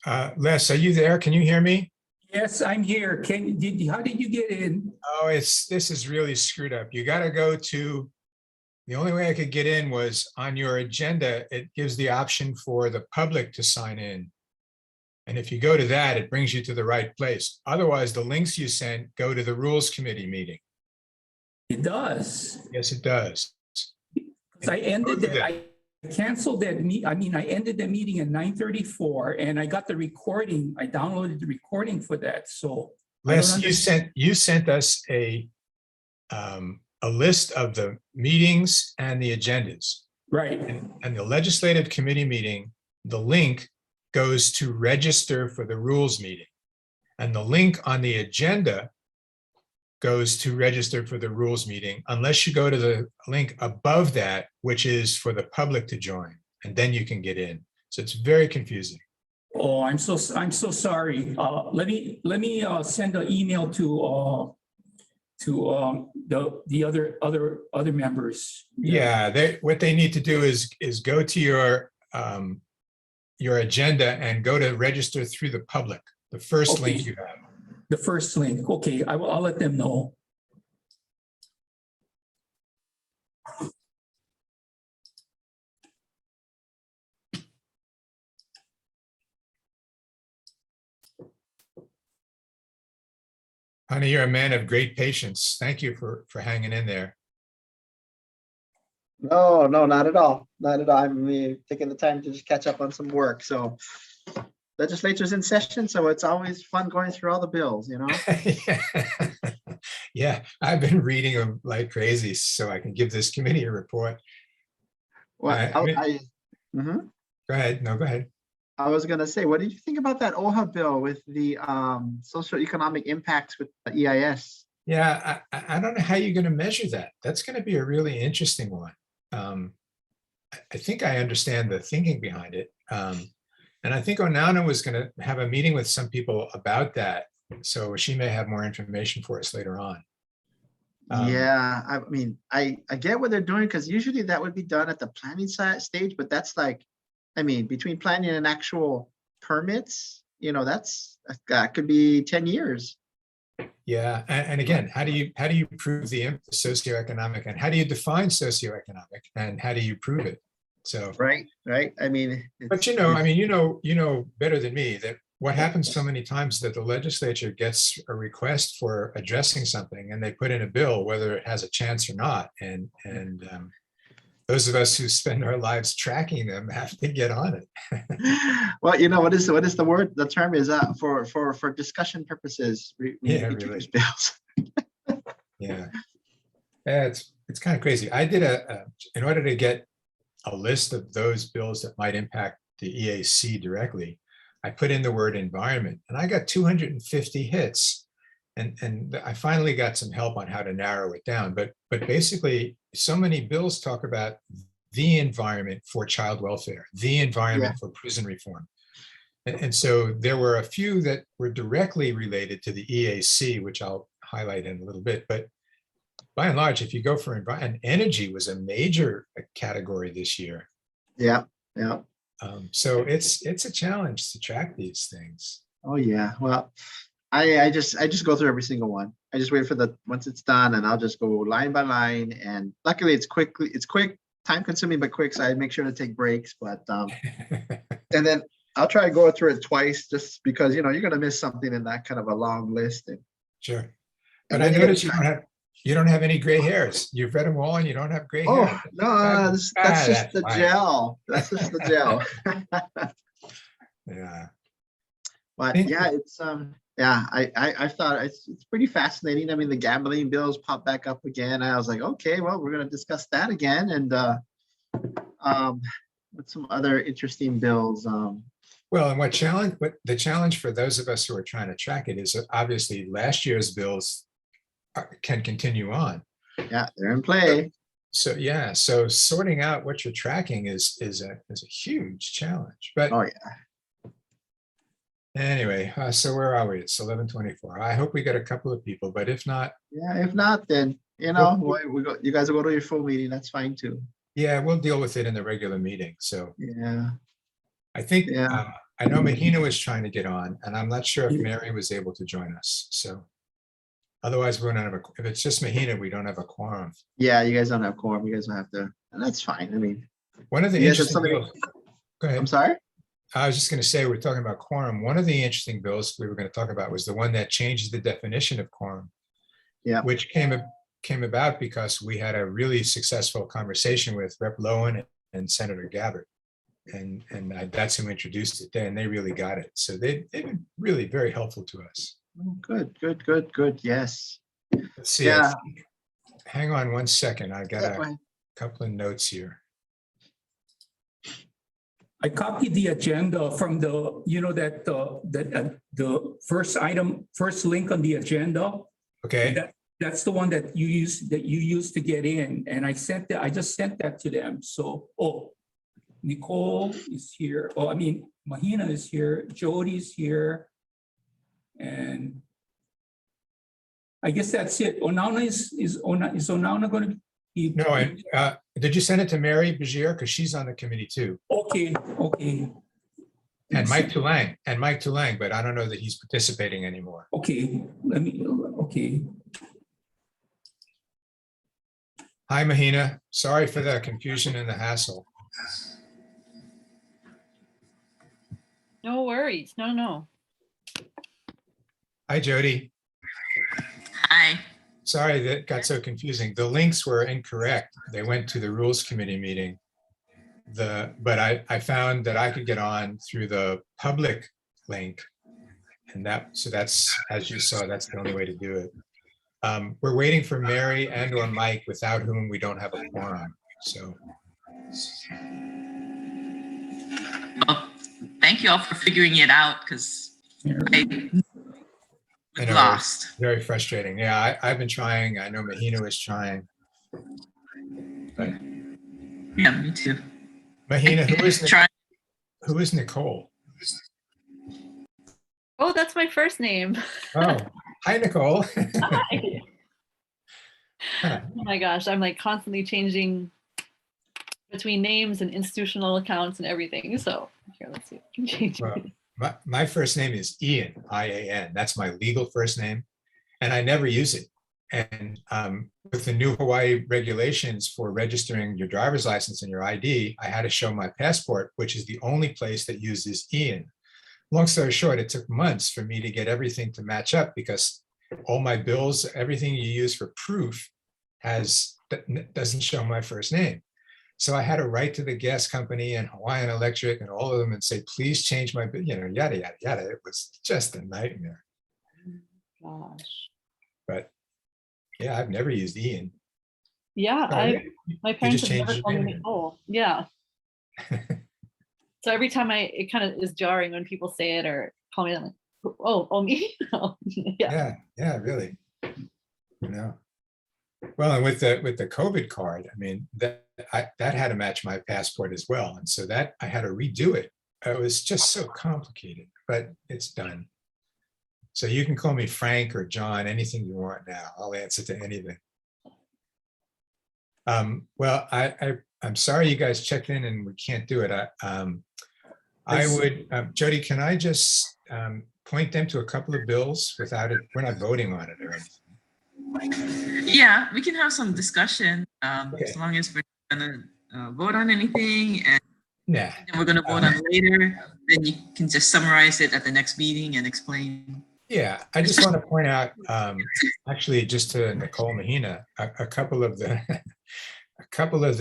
Les, are you there? Can you hear me? Yes, I'm here. How did you get in? Oh, this is really screwed up. You got to go to, the only way I could get in was on your agenda. It gives the option for the public to sign in. And if you go to that, it brings you to the right place. Otherwise, the links you sent go to the Rules Committee meeting. It does. Yes, it does. I canceled that I ended the meeting at 9:34 and I got the recording. I downloaded the recording for that. So Les, you sent us a list of the meetings and the agendas. Right. And the legislative committee meeting, the link goes to register for the rules meeting. And the link on the agenda goes to register for the rules meeting, unless you go to the link above that, which is for the public to join, and then you can get in. So it's very confusing. Oh, I'm so sorry. Let me send an email to the other members. Yeah, what they need to do is go to your agenda and go to register through the public, the first link you have. The first link. Okay, I'll let them know. Honey, you're a man of great patience. Thank you for hanging in there. No, not at all. Not at all. I'm taking the time to just catch up on some work. So legislature's in session, so it's always fun going through all the bills, you know? Yeah, I've been reading them like crazy so I can give this committee a report. Well, Go ahead. No, go ahead. I was going to say, what did you think about that OHA bill with the socioeconomic impacts with the EIS? Yeah, I don't know how you're going to measure that. That's going to be a really interesting one. I think I understand the thinking behind it. And I think Onana was going to have a meeting with some people about that. So she may have more information for us later on. Yeah, I mean, I get what they're doing, because usually that would be done at the planning stage, but that's like, I mean, between planning and actual permits, you know, that could be 10 years. Yeah, and again, how do you prove the socioeconomic, and how do you define socioeconomic, and how do you prove it? So right. I mean, but you know better than me that what happens so many times that the legislature gets a request for addressing something and they put in a bill, whether it has a chance or not, and those of us who spend our lives tracking them have to get on it. Well, you know, what is the word? The term is for discussion purposes. We introduce bills. Yeah, it's kind of crazy. I did in order to get a list of those bills that might impact the EAC directly, I put in the word environment, and I got 250 hits. And I finally got some help on how to narrow it down. But basically, so many bills talk about the environment for child welfare, the environment for prison reform. And so there were a few that were directly related to the EAC, which I'll highlight in a little bit. But by and large, if you go for environment, energy was a major category this year. Yeah. So it's a challenge to track these things. Oh yeah. Well, I just go through every single one. I just wait for once it's done, and I'll just go line by line. And luckily it's quick, time consuming, but quick. So I make sure to take breaks, but and then I'll try to go through it twice, just because, you know, you're going to miss something in that kind of a long list. Sure. But I noticed you don't have any gray hairs. You've read them all and you don't have gray hair. Oh, no, that's just the gel. That's just the gel. Yeah. But yeah, it's I thought it's pretty fascinating. I mean, the gambling bills popped back up again. I was like, okay, well, we're going to discuss that again. And with some other interesting bills. Well, and what the challenge for those of us who are trying to track it is that obviously last year's bills can continue on. Yeah, they're in play. So yeah, so sorting out what you're tracking is a huge challenge. But oh yeah. Anyway, so where are we? It's 11:24. I hope we got a couple of people, but if not, yeah, if not, then you know, you guys will go to your full meeting. That's fine too. Yeah, we'll deal with it in the regular meeting. So yeah, I think I know Mahina was trying to get on, and I'm not sure if Yeah. Mary was able to join us, so. Otherwise, we don't have a, if it's just Mahina, we don't have a quorum. Yeah, you guys don't have quorum. You guys don't have to, and that's fine. I mean, One of the you guys have interesting so many. bills, go I'm ahead. sorry? I was just going to say, we're talking about quorum. One of the interesting bills we were going to talk about was the one that changes the definition of quorum. Yeah. Which came about because we had a really successful conversation with Rep. Lowen and Senator Gabbard. And that's who introduced it then. They really got it. So they've been really very helpful to us. Oh, good. Yes. Let's see. Yeah. Hang on one second. I got Yeah, go a ahead. couple of notes here. I copied the agenda from the, the first link on the agenda. Okay. That's the one that you used to get in. And I just sent that to them. So, Nicole is here. Oh, I mean, Mahina is here. Jody's here. And I guess that's it. Onana is Onana going to be? No, did you send it to Mary Bajir? Because she's on the committee too. Okay. And Mike Tulang, but I don't know that he's participating anymore. Okay, okay. Hi, Mahina. Sorry for the confusion and the hassle. No worries. No. Hi, Jody. Hi. Sorry that got so confusing. The links were incorrect. They went to the Rules Committee meeting. But I found that I could get on through the public link. And that's, as you saw, that's the only way to do it. We're waiting for Mary and or Mike, without whom we don't have a quorum. So. Well, thank you all for figuring it out, because I I was know, lost. very frustrating. Yeah, I've been trying. I know Mahina was trying. But Yeah, me too. Mahina, Try- who is Nicole? Oh, that's my first name. Oh, hi, Nicole. Hi. Huh. Oh my gosh, I'm like constantly changing between names and institutional accounts and everything. So here, let's see if I can change Well, it. my first name is Ian, I-A-N. That's my legal first name, and I never use it. And with the new Hawaii regulations for registering your driver's license and your ID, I had to show my passport, which is the only place that uses Ian. Long story short, it took months for me to get everything to match up, because all my bills, everything you use for proof doesn't show my first name. So I had to write to the gas company and Hawaiian Electric and all of them and say, please change my, yada, yada, yada. It was just a nightmare. Gosh. But yeah, I've never used Ian. Yeah, Oh, my parents just have never changed your called me name. Nicole. Yeah. So every time it kind of is jarring when people say it or call me, I'm like, oh, me? Oh, yeah. Yeah, really. Well, and with the COVID card, I mean, that had to match my passport as well. And so that I had to redo it. It was just so complicated, but it's done. So you can call me Frank or John, anything you want now. I'll answer to anything. Well, I'm sorry you guys checked in and we can't do it. I would, Jody, can I just point them to a couple of bills without it? We're not voting on it or anything. Yeah, we can have some discussion Okay. as long as we're gonna vote on anything, and Yeah. then we're gonna vote on it later. Then you can just summarize it at the next meeting and explain. Yeah, I just want to point out, actually, just to Nicole Mahina, a couple of the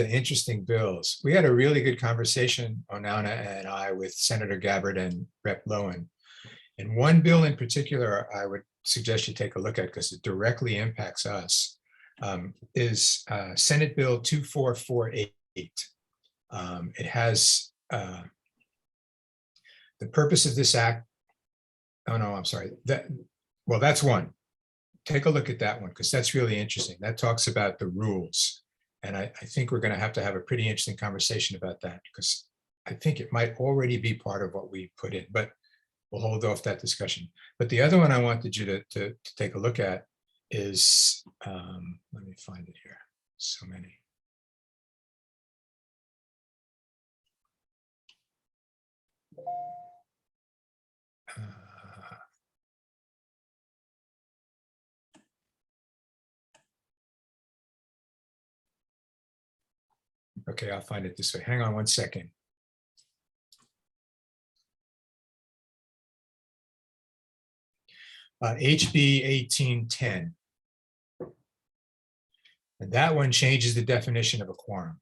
interesting bills. We had a really good conversation, Onana and I, with Senator Gabbard and Rep. Lowen. And one bill in particular, I would suggest you take a look at because it directly impacts us, is Senate Bill 2448. It has the purpose of this act. Oh, no, I'm sorry. Well, that's one. Take a look at that one because that's really interesting. That talks about the rules. And I think we're going to have a pretty interesting conversation about that because I think it might already be part of what we put in, but we'll hold off that discussion. But the other one I wanted you to take a look at is, let me find it here. So many. Okay, I'll find it this way. Hang on one second. HB 1810. And that one changes the definition of a quorum.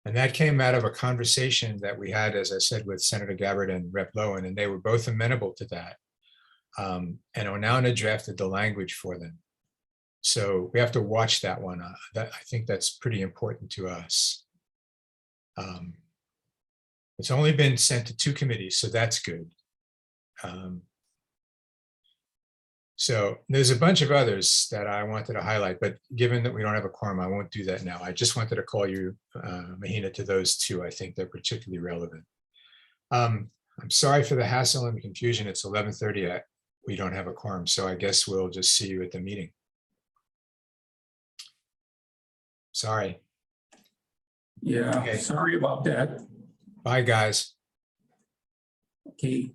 And that came out of a conversation that we had, as I said, with Senator Gabbard and Rep. Lowen, and they were both amenable to that. And Onauna drafted the language for them. So we have to watch that one. I think that's pretty important to us. It's only been sent to 2 committees, so that's good. So there's a bunch of others that I wanted to highlight, but given that we don't have a quorum, I won't do that now. I just wanted to call you, Mahina, to those 2. I think they're particularly relevant. I'm sorry for the hassle and confusion. It's 11:30. We don't have a quorum, so I guess we'll just see you at the meeting. Sorry. Yeah, Okay. sorry about that. Bye, guys. Okay.